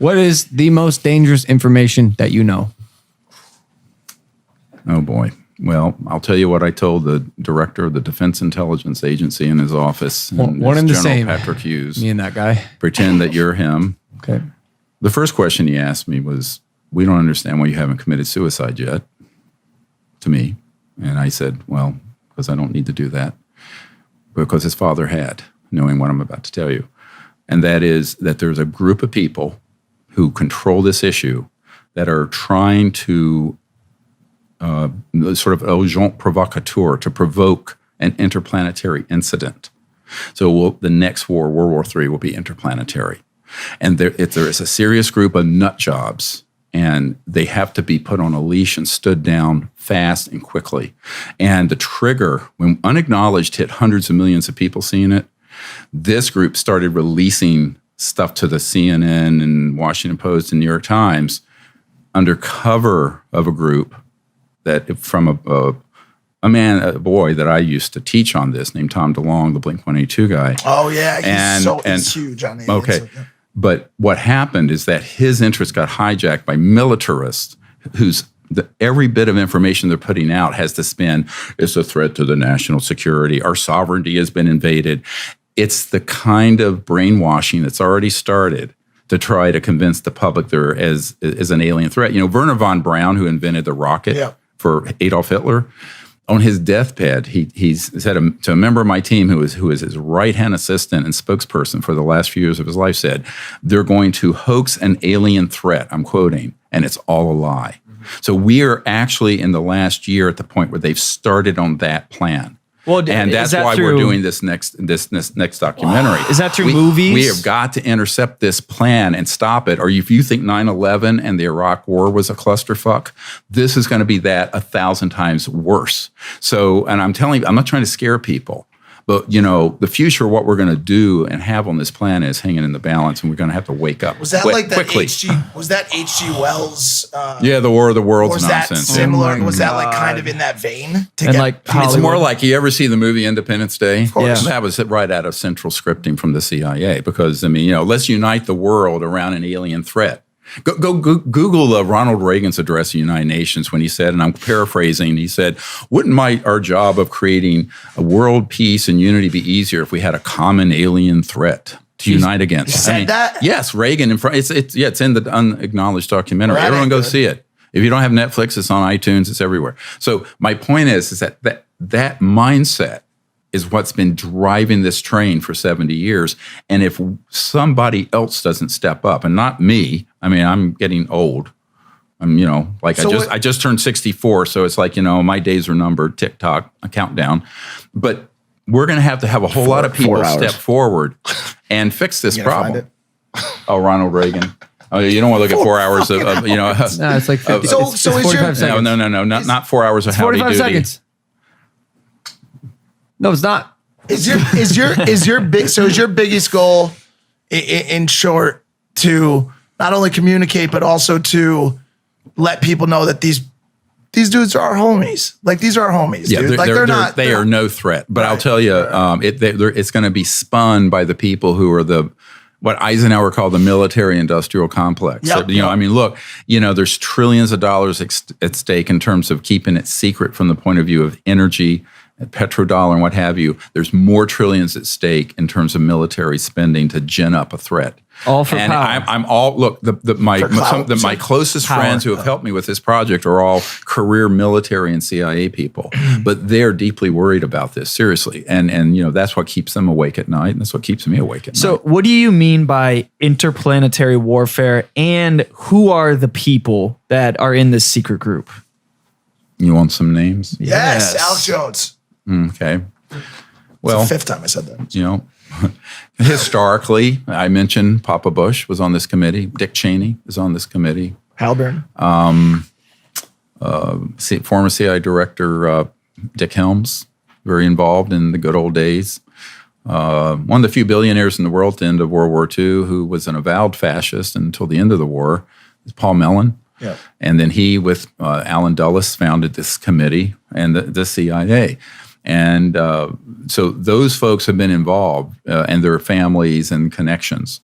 What is the most dangerous information that you know? Oh, boy. Well, I'll tell you what I told the director of the Defense Intelligence Agency in his office. One and the same. Patrick Hughes. Me and that guy. Pretend that you're him. Okay. The first question he asked me was, we don't understand why you haven't committed suicide yet, to me. And I said, well, because I don't need to do that. Because his father had, knowing what I'm about to tell you. And that is that there's a group of people who control this issue that are trying to sort of agent provocateur, to provoke an interplanetary incident. So the next war, World War III, will be interplanetary. And there is a serious group of nut jobs, and they have to be put on a leash and stood down fast and quickly. And the trigger, when unacknowledged hit hundreds of millions of people seeing it, this group started releasing stuff to the CNN and Washington Post and New York Times under cover of a group that from a boy that I used to teach on this named Tom DeLong, the Blink-182 guy. Oh, yeah. He's huge on the Okay. But what happened is that his interest got hijacked by militarists whose every bit of information they're putting out has to spin, it's a threat to the national security, our sovereignty has been invaded. It's the kind of brainwashing that's already started to try to convince the public there is an alien threat. You know, Werner von Braun, who invented the rocket for Adolf Hitler, on his deathbed, he said to a member of my team who is his right-hand assistant and spokesperson for the last few years of his life, said, they're going to hoax an alien threat, I'm quoting, and it's all a lie. Mm-hmm. So we are actually in the last year at the point where they've started on that plan. Well, and that's why we're doing this next documentary. Is that through movies? We have got to intercept this plan and stop it. Or if you think 9/11 and the Iraq War was a clusterfuck, this is going to be that 1,000 times worse. So, and I'm telling you, I'm not trying to scare people, but you know, the future, what we're going to do and have on this planet is hanging in the balance, and we're going to have to wake up. Was that like that quickly. Was that H.G. Wells? Yeah, the War of the Worlds was nonsense. That similar? Was that like kind of in that vein? And like it's more like, you ever see the movie Independence Day? Of course. Yeah. That was right out of central scripting from the CIA, because I mean, you know, let's unite the world around an alien threat. Go Google Ronald Reagan's address to the United Nations when he said, and I'm paraphrasing, he said, wouldn't our job of creating a world peace and unity be easier if we had a common alien threat to unite against? He said that? Yes, Reagan. It's in the unacknowledged documentary. Right, everyone go see it. If you don't have Netflix, it's on iTunes, it's everywhere. So my point is that mindset is what's been driving this train for 70 years. And if somebody else doesn't step up, and not me, I mean, I'm getting old. I'm, you know, like I just turned 64. So it's like, you know, my days are numbered, TikTok, a countdown. But we're going to have a whole lot of people step forward and fix this problem. Oh, Ronald Reagan. Oh, you don't want to look at 4 hours of you know. No, it's like 50. So it's 45 seconds. No, not 4 hours of howdy 45 doody. seconds. No, it's not. Is your biggest goal in short to not only communicate but also to let people know that these dudes are our homies. Like, these are our homies, yeah, dude. They are no threat. But I'll tell you, it's going to be spun by the people who are what Eisenhower called the military-industrial complex. Yep, So, you know, I mean, look, you know, there's trillions of dollars at stake in terms of keeping it secret from the point of view of energy, petrodollar, and what have you. There's more trillions at stake in terms of military spending to gin up a threat. All for and power. I'm all, look, my closest friends who have helped me with this project are all career military and CIA people, but they're deeply worried about this, seriously. And you know, that's what keeps them awake at night, and that's what keeps me awake at night. So what do you mean by interplanetary warfare, and who are the people that are in this secret group? You want some names? Yes, Alex Jones. Okay. Well, it's the 5th time I said that. You know, historically, I mentioned Papa Bush was on this committee. Dick Cheney is on this committee. Halburn. Former CIA director Dick Helms, very involved in the good old days. One of the few billionaires in the world at the end of World War II who was an avowed fascist until the end of the war is Paul Mellon. Yeah. And then he, with Alan Dulles, founded this committee and the CIA. And so those folks have been involved and their families and connections.